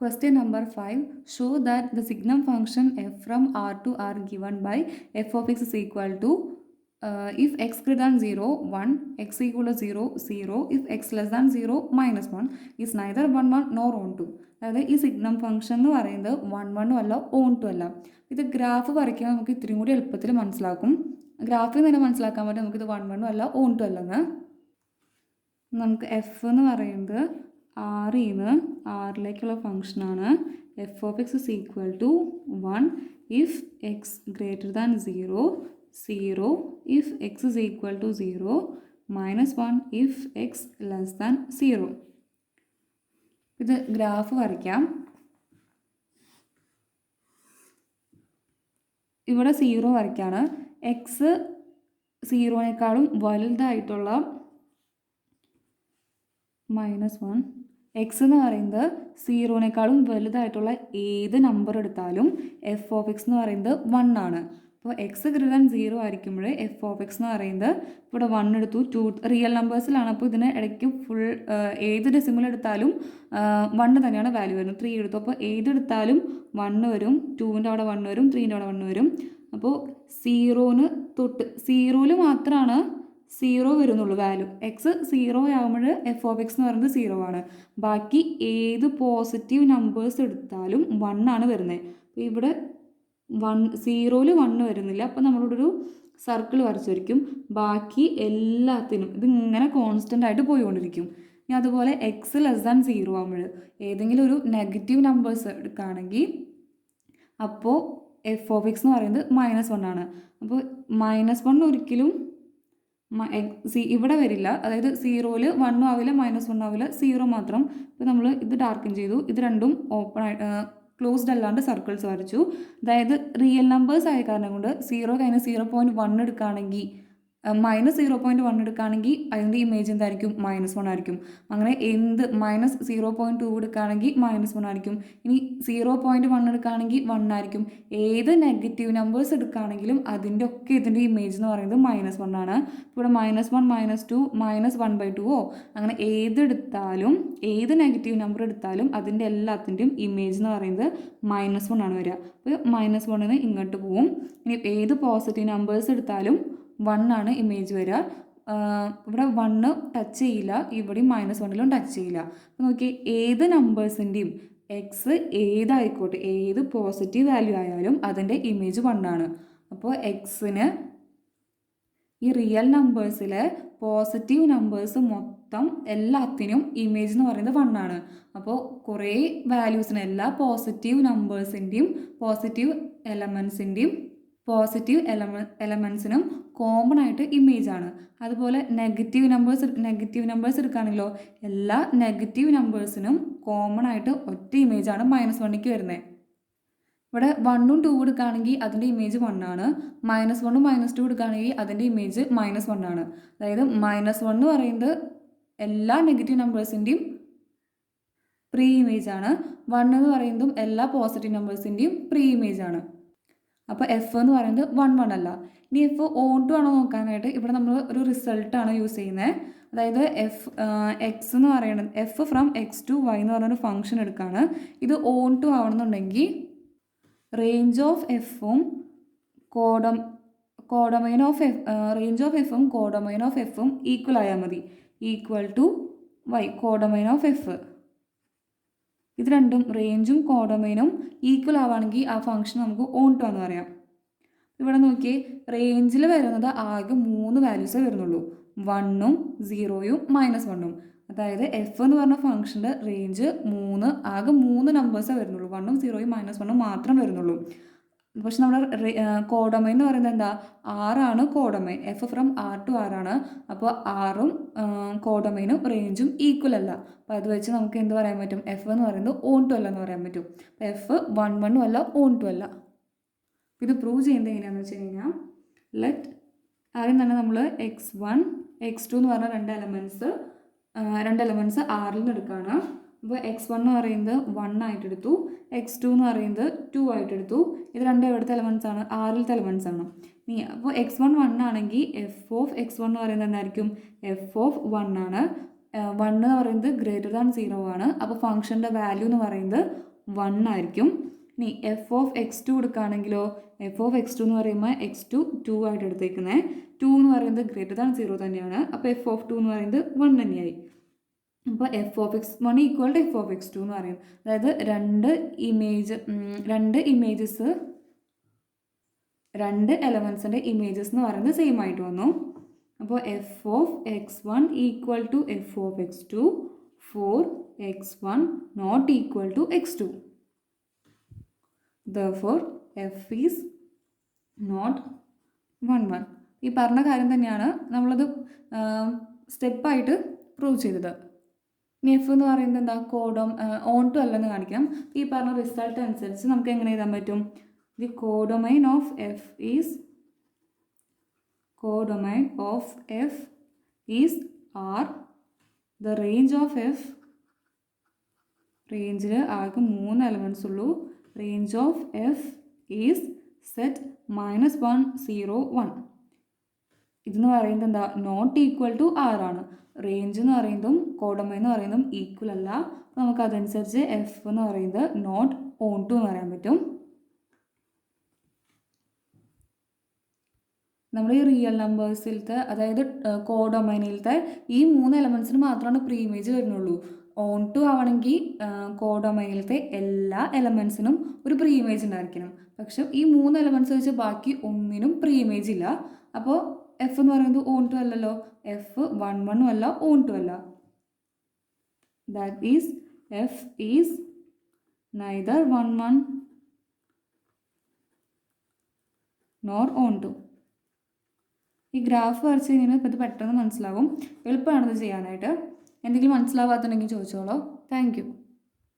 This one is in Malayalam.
Question number 5. Show that the signum function f from r to r given by f of x is equal to if x greater than 0, 1, x equal to 0, 0, if x less than 0, minus 1 is neither 1, 1 nor on 2. അതായത് ഈ സിഗ്നം ഫംഗ്ഷൻ എന്ന് പറയുന്നത് 1, 1 അല്ല ഓൺ 2 അല്ല. ഇത് ഗ്രാഫ് വരയ്ക്കാൻ നമുക്ക് ഇത്രയും കൂടി എളുപ്പത്തിൽ മനസ്സിലാക്കും. ഗ്രാഫിൽ തന്നെ മനസ്സിലാക്കാൻ പറ്റും നമുക്കിത് 1, 1 അല്ല ഓൺ 2 അല്ലെന്ന്. നമുക്ക് എഫ് എന്ന് പറയുന്നത് ആറിന്ന് ആറിലേക്കുള്ള ഫംഗ്ഷനാണ്. F of x is equal to 1 if x greater than 0, 0 if x is equal to 0, minus 1 if x less than 0. ഇത് ഗ്രാഫ് വരയ്ക്കാം. ഇവിടെ 0 വരയ്ക്കാണ്. എക്സ് 0നേക്കാളും വലുതായിട്ടുള്ള -1 എക്സ് എന്ന് പറയുന്നത് 0നേക്കാളും വലുതായിട്ടുള്ള ഏത് നമ്പർ എടുത്താലും എഫ് ഓഫ് എക്സ് എന്ന് പറയുന്നത് 1 ആണ്. അപ്പോൾ എക്സ് ഗ്രേറ്റർ ദാൻ 0 ആയിരിക്കുമ്പോൾ എഫ് ഓഫ് എക്സ് എന്ന് പറയുന്നത് ഇവിടെ 1 എടുത്തു, 2 റിയൽ നമ്പേഴ്സിലാണ്. അപ്പോൾ ഇതിന് ഇടയ്ക്ക് ഫുൾ ഏത് ഡെസിമൽ എടുത്താലും 1 തന്നെയാണ് വാല്യൂ വരുന്നത്. 3 എടുത്തു, അപ്പോൾ ഏതെടുത്താലും 1 വരും, 2ൻ്റെ അവിടെ 1 വരും, 3ൻ്റെ അവിടെ 1 വരും. അപ്പോൾ 0ന് തൊട്ട് 0ൽ മാത്രമാണ് 0 വരുന്നുള്ളൂ വാല്യൂ. എക്സ് 0 ആകുമ്പോൾ എഫ് ഓഫ് എക്സ് എന്ന് പറയുന്നത് 0 ആണ്. ബാക്കി ഏത് പോസിറ്റീവ് നമ്പേഴ്സ് എടുത്താലും 1 ആണ് വരുന്നത്. അപ്പോൾ ഇവിടെ 0ൽ 1 വരുന്നില്ല. അപ്പോൾ നമ്മളിവിടെ ഒരു സർക്കിൾ വരച്ചിരിക്കും. ബാക്കി എല്ലാത്തിനും ഇതിങ്ങനെ കോൺസ്റ്റൻ്റ് ആയിട്ട് പോയിക്കൊണ്ടിരിക്കും. ഇനി അതുപോലെ എക്സ് ലെസ് ദാൻ 0 ആകുമ്പോൾ ഏതെങ്കിലും ഒരു നെഗറ്റീവ് നമ്പേഴ്സ് എടുക്കുകയാണെങ്കിൽ അപ്പോൾ എഫ് ഓഫ് എക്സ് എന്ന് പറയുന്നത് -1 ആണ്. അപ്പോൾ -1 ഒരിക്കലും ഇവിടെ വരില്ല. അതായത് 0ൽ 1 ആവില്ല, -1 ആവില്ല, 0 മാത്രം. ഇപ്പോൾ നമ്മൾ ഇത് ഡാർക്കൻ ചെയ്തു. ഇത് രണ്ടും ഓപ്പൺ ആയിട്ട് ക്ലോസ്ഡ് അല്ലാണ്ട് സർക്കിൾസ് വരച്ചു. അതായത് റിയൽ നമ്പേഴ്സ് ആയ കാരണം കൊണ്ട് 0 കഴിഞ്ഞ് 0.1 എടുക്കുകയാണെങ്കിൽ -0.1 എടുക്കുകയാണെങ്കിൽ അതിൻ്റെ ഇമേജ് എന്തായിരിക്കും? -1 ആയിരിക്കും. അങ്ങനെ എന്ത് -0.2 എടുക്കുകയാണെങ്കിൽ -1 ആയിരിക്കും. ഇനി 0.1 എടുക്കുകയാണെങ്കിൽ 1 ആയിരിക്കും. ഏത് നെഗറ്റീവ് നമ്പേഴ്സ് എടുക്കുകയാണെങ്കിലും അതിൻ്റെ ഒക്കെ ഇതിൻ്റെ ഇമേജ് എന്ന് പറയുന്നത് -1 ആണ്. ഇവിടെ -1, -2, -1/2 അങ്ങനെ ഏതെടുത്താലും ഏത് നെഗറ്റീവ് നമ്പർ എടുത്താലും അതിൻ്റെ എല്ലാത്തിൻ്റെയും ഇമേജ് എന്ന് പറയുന്നത് -1 ആണ് വരിക. അപ്പോൾ -1ന് ഇങ്ങോട്ട് പോവും. ഇനി ഏത് പോസിറ്റീവ് നമ്പേഴ്സ് എടുത്താലും 1 ആണ് ഇമേജ് വരിക. ഇവിടെ 1 ടച്ച് ചെയ്യില്ല, ഇവിടെയും -1ലും ടച്ച് ചെയ്യില്ല. അപ്പോൾ നോക്കി, ഏത് നമ്പേഴ്സിൻ്റെയും എക്സ് ഏതായിക്കോട്ടെ, ഏത് പോസിറ്റീവ് വാല്യൂ ആയാലും അതിൻ്റെ ഇമേജ് 1 ആണ്. അപ്പോൾ എക്സിന് ഈ റിയൽ നമ്പേഴ്സിലെ പോസിറ്റീവ് നമ്പേഴ്സ് മൊത്തം എല്ലാത്തിനും ഇമേജ് എന്ന് പറയുന്നത് 1 ആണ്. അപ്പോൾ കുറേ വാല്യൂസിന് എല്ലാ പോസിറ്റീവ് നമ്പേഴ്സിൻ്റെയും പോസിറ്റീവ് എലമെൻസിനും കോമൺ ആയിട്ട് ഇമേജ് ആണ്. അതുപോലെ നെഗറ്റീവ് നമ്പേഴ്സ് എടുക്കുകയാണെങ്കിലോ എല്ലാ നെഗറ്റീവ് നമ്പേഴ്സിനും കോമൺ ആയിട്ട് ഒറ്റ ഇമേജ് ആണ് -1ക്ക് വരുന്നത്. ഇവിടെ 1ഉം 2 എടുക്കുകയാണെങ്കിൽ അതിൻ്റെ ഇമേജ് 1 ആണ്. -1ഉം -2 എടുക്കുകയാണെങ്കിൽ അതിൻ്റെ ഇമേജ് -1 ആണ്. അതായത് -1 എന്ന് പറയുന്നത് എല്ലാ നെഗറ്റീവ് നമ്പേഴ്സിൻ്റെയും പ്രീ ഇമേജ് ആണ്. 1 എന്ന് പറയുന്നതും എല്ലാ പോസിറ്റീവ് നമ്പേഴ്സിൻ്റെയും പ്രീ ഇമേജ് ആണ്. അപ്പോൾ എഫ് എന്ന് പറയുന്നത് 1, 1 അല്ല. ഇനി എഫ് ഓൺ 2 ആണോ നോക്കാനായിട്ട് ഇവിടെ നമ്മൾ ഒരു റിസൾട്ടാണ് യൂസ് ചെയ്യുന്നത്. അതായത് എക്സ് എന്ന് പറയുന്നത് f from x to y എന്ന് പറയുന്നൊരു ഫംഗ്ഷൻ എടുക്കുകയാണ്. ഇത് ഓൺ 2 ആവണമെന്നുണ്ടെങ്കിൽ റേഞ്ച് ഓഫ് എഫും കോഡൊമൈൻ ഓഫ് എഫും ഈക്വൽ ആയാൽ മതി. Equal to y codomain of f. ഇത് രണ്ടും റേഞ്ചും കോഡൊമൈനും ഈക്വൽ ആവുകയാണെങ്കിൽ ആ ഫംഗ്ഷൻ നമുക്ക് ഓൺ 2 എന്ന് പറയാം. ഇവിടെ നോക്കിയേ, റേഞ്ചിൽ വരുന്നത് ആകെ 3 വാല്യൂസേ വരുന്നുള്ളൂ, 1ഉം 0യും -1ഉം. അതായത് എഫ് എന്ന് പറഞ്ഞ ഫംഗ്ഷൻ്റെ റേഞ്ച് ആകെ 3 നമ്പേഴ്സേ വരുന്നുള്ളൂ, 1ഉം 0യും -1ഉം മാത്രം വരുന്നുള്ളൂ. പക്ഷെ നമ്മുടെ കോഡൊമൈൻ എന്ന് പറയുന്നത് എന്താ? 6 ആണ് codomain. F from R to R ആണ്. അപ്പോൾ 6ഉം കോഡൊമൈനും റേഞ്ചും ഈക്വൽ അല്ല. അപ്പോൾ അത് വെച്ച് നമുക്ക് എന്ത് പറയാൻ പറ്റും? എഫ് എന്ന് പറയുന്നത് ഓൺ 2 അല്ല എന്ന് പറയാൻ പറ്റും. അപ്പോൾ എഫ് 1, 1ഉം അല്ല ഓൺ 2 അല്ല. ഇത് പ്രൂവ് ചെയ്യുന്നത് എങ്ങനെയാണെന്ന് വെച്ച് കഴിഞ്ഞാൽ ആദ്യം തന്നെ നമ്മൾ x1 x2 എന്ന് പറഞ്ഞ രണ്ട് എലമെൻറ്റ്സ് ആറിൽ നിന്ന് എടുക്കുകയാണ്. അപ്പോൾ x1 എന്ന് പറയുന്നത് 1 ആയിട്ട് എടുത്തു, x2 എന്ന് പറയുന്നത് 2 ആയിട്ട് എടുത്തു. ഇത് രണ്ടും എവിടുത്തെ എലമെൻറ്റ്സ് ആണ്? ആറിലത്തെ എലമെൻറ്റ്സ് ആണ്. അപ്പോൾ x1 1 ആണെങ്കിൽ എഫ് ഓഫ് x1 എന്ന് പറയുന്നത് എന്തായിരിക്കും? എഫ് ഓഫ് 1 ആണ്. 1 എന്ന് പറയുന്നത് ഗ്രേറ്റർ ദാൻ 0 ആണ്. അപ്പോൾ ഫംഗ്ഷൻ്റെ വാല്യൂ എന്ന് പറയുന്നത് 1 ആയിരിക്കും. ഇനി എഫ് ഓഫ് എക്സ് ടു എടുക്കുകയാണെങ്കിലോ എഫ് ഓഫ് എക്സ് ടു എന്ന് പറയുമ്പോൾ എക്സ് ടു 2 ആയിട്ട് എടുത്തേക്കുന്നത് 2 എന്ന് പറയുന്നത് ഗ്രേറ്റർ ദാൻ 0 തന്നെയാണ്. അപ്പോൾ എഫ് ഓഫ് 2 എന്ന് പറയുന്നത് 1 തന്നെയായി. അപ്പോൾ f of x 1 equal to f of X two എന്ന് പറയും. അതായത് രണ്ട് എലമെൻസിൻ്റെ ഇമേജസ് എന്ന് പറയുന്നത് സെയിം ആയിട്ട് വന്നു. അപ്പോൾ f of x 1 equal to f of X two for x 1 not equal to x two. Therefore, f is not 1 1. ഈ പറഞ്ഞ കാര്യം തന്നെയാണ് നമ്മളത് സ്റ്റെപ്പായിട്ട് പ്രൂവ് ചെയ്തത്. ഇനി എഫ് എന്ന് പറയുന്നത് എന്താ ഓൺ ടു അല്ലെന്ന് കാണിക്കാം. ഈ പറഞ്ഞ റിസൾട്ട് അനുസരിച്ച് നമുക്ക് എങ്ങനെ എഴുതാൻ പറ്റും? The codomain of f is R. The range of f, റേഞ്ചിൽ ആകെ 3 എലമെൻറ്റ്സ് ഉള്ളൂ. Range of f is set -1 0 1. ഇതെന്ന് പറയുന്നത് എന്താ? നോട്ട് ഈക്വൽ ടു ആറാണ്. റേഞ്ച് എന്ന് പറയുന്നതും കോഡൊമൈൻ എന്ന് പറയുന്നതും ഈക്വൽ അല്ല. അപ്പോൾ നമുക്ക് അതനുസരിച്ച് എഫ് എന്ന് പറയുന്നത് നോട്ട് ഓൺ ടു എന്ന് പറയാൻ പറ്റും. നമ്മൾ ഈ റിയൽ നമ്പേഴ്സിലത്തെ, അതായത് കോഡൊമൈനിലത്തെ ഈ 3 എലമെൻറ്റ്സിന് മാത്രമാണ് പ്രീ ഇമേജ് വരുന്നുള്ളൂ. ഓൺ ടു ആവണമെങ്കിൽ കോഡൊമൈനിലത്തെ എല്ലാ എലമെൻറ്റ്സിനും ഒരു പ്രീ ഇമേജ് ഉണ്ടായിരിക്കണം. പക്ഷെ ഈ 3 എലമെൻറ്റ്സ് വെച്ച് ബാക്കി ഒന്നിനും പ്രീ ഇമേജ് ഇല്ല. അപ്പോൾ എഫ് എന്ന് പറയുന്നത് ഓൺ ടു അല്ലല്ലോ. എഫ് 1 1 അല്ല, ഓൺ ടു അല്ല. That is f is neither 1 1 nor onto. ഈ ഗ്രാഫ് വരച്ച് കഴിഞ്ഞാൽ ഇപ്പോൾ ഇത് പെട്ടെന്ന് മനസ്സിലാവും. എളുപ്പമാണിത് ചെയ്യാനായിട്ട്. എന്തെങ്കിലും മനസ്സിലാവാത്തുണ്ടെങ്കിൽ ചോദിച്ചോളൂ. Thank you.